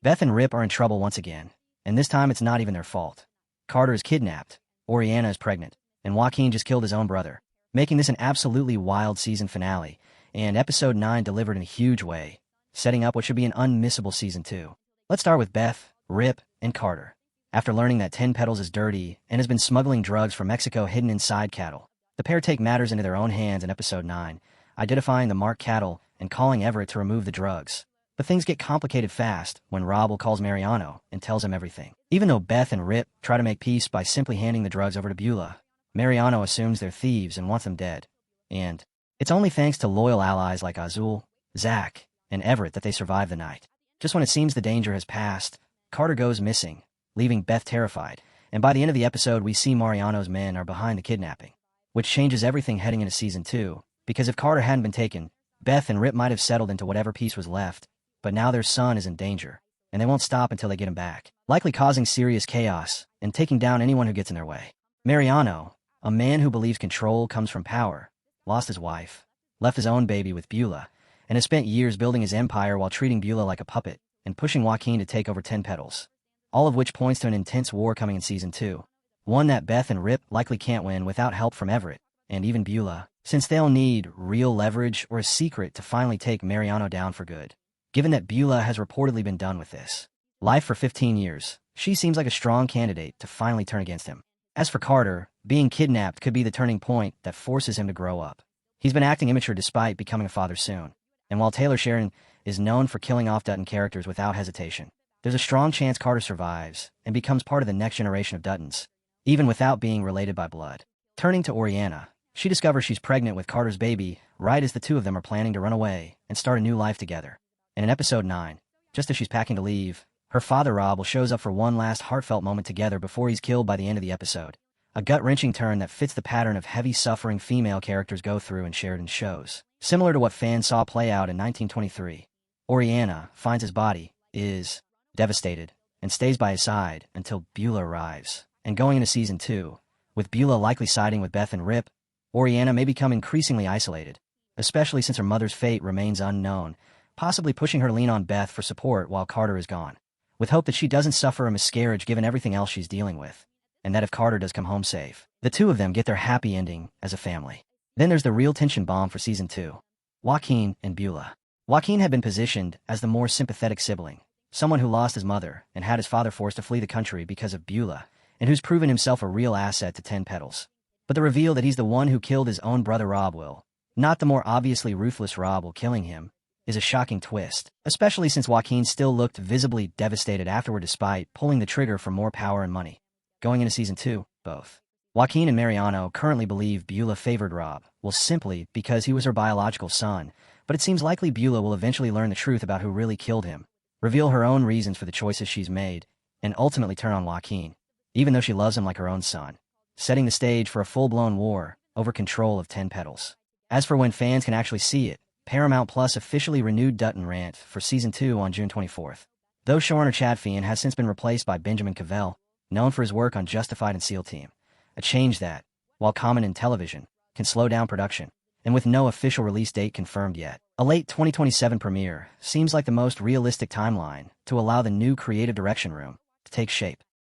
Beth and Rip are in trouble once again, and this time it's not even their fault. Carter is kidnapped, Oriana is pregnant, and Joaquin just killed his own brother, making this an absolutely wild season finale, and episode 9 delivered in a huge way, setting up what should be an unmissable season 2. Let's start with Beth, Rip, and Carter. After learning that 10 Petals is dirty and has been smuggling drugs from Mexico hidden inside cattle, the pair take matters into their own hands in episode 9, identifying the marked cattle and calling Everett to remove the drugs. But things get complicated fast when Rob calls Mariano and tells him everything. Even though Beth and Rip try to make peace by simply handing the drugs over to Beulah, Mariano assumes they're thieves and wants them dead. And it's only thanks to loyal allies like Azul, Zach, and Everett that they survive the night. Just when it seems the danger has passed, Carter goes missing, leaving Beth terrified, and by the end of the episode we see Mariano's men are behind the kidnapping, which changes everything heading into season 2, because if Carter hadn't been taken, Beth and Rip might have settled into whatever peace was left, but now their son is in danger, and they won't stop until they get him back, likely causing serious chaos and taking down anyone who gets in their way. Mariano, a man who believes control comes from power, lost his wife, left his own baby with Beulah, and has spent years building his empire while treating Beulah like a puppet and pushing Joaquin to take over 10 Petals. All of which points to an intense war coming in season 2, one that Beth and Rip likely can't win without help from Everett, and even Beulah, since they'll need real leverage or a secret to finally take Mariano down for good. Given that Beulah has reportedly been done with this life for 15 years, she seems like a strong candidate to finally turn against him. As for Carter, being kidnapped could be the turning point that forces him to grow up. He's been acting immature despite becoming a father soon, and while Taylor Sheridan is known for killing off Dutton characters without hesitation, there's a strong chance Carter survives and becomes part of the next generation of Duttons, even without being related by blood. Turning to Oriana, she discovers she's pregnant with Carter's baby right as the two of them are planning to run away and start a new life together. And in episode 9, just as she's packing to leave, her father Rob shows up for one last heartfelt moment together before he's killed by the end of the episode. A gut-wrenching turn that fits the pattern of heavy-suffering female characters go through in Sheridan's shows. Similar to what fans saw play out in 1923, Oriana finds his body, is devastated, and stays by his side until Beulah arrives. And going into season 2, with Beulah likely siding with Beth and Rip, Oriana may become increasingly isolated, especially since her mother's fate remains unknown, possibly pushing her to lean on Beth for support while Carter is gone, with hope that she doesn't suffer a miscarriage given everything else she's dealing with, and that if Carter does come home safe, the two of them get their happy ending as a family. Then there's the real tension bomb for season 2, Joaquin and Beulah. Joaquin had been positioned as the more sympathetic sibling, someone who lost his mother and had his father forced to flee the country because of Beulah, and who's proven himself a real asset to 10 Petals. But the reveal that he's the one who killed his own brother Rob not the more obviously ruthless Rob killing him, is a shocking twist, especially since Joaquin still looked visibly devastated afterward despite pulling the trigger for more power and money. Going into season 2, both Joaquin and Mariano currently believe Beulah favored Rob, simply because he was her biological son, but it seems likely Beulah will eventually learn the truth about who really killed him, reveal her own reasons for the choices she's made, and ultimately turn on Joaquin, even though she loves him like her own son, setting the stage for a full-blown war over control of 10 Petals. As for when fans can actually see it, Paramount Plus officially renewed Dutton Rant for season 2 on June 24th. Though showrunner Chad Fian has since been replaced by Benjamin Cavell, known for his work on Justified and SEAL Team, a change that, while common in television, can slow down production, and with no official release date confirmed yet. A late 2027 premiere seems like the most realistic timeline to allow the new creative direction room to take shape.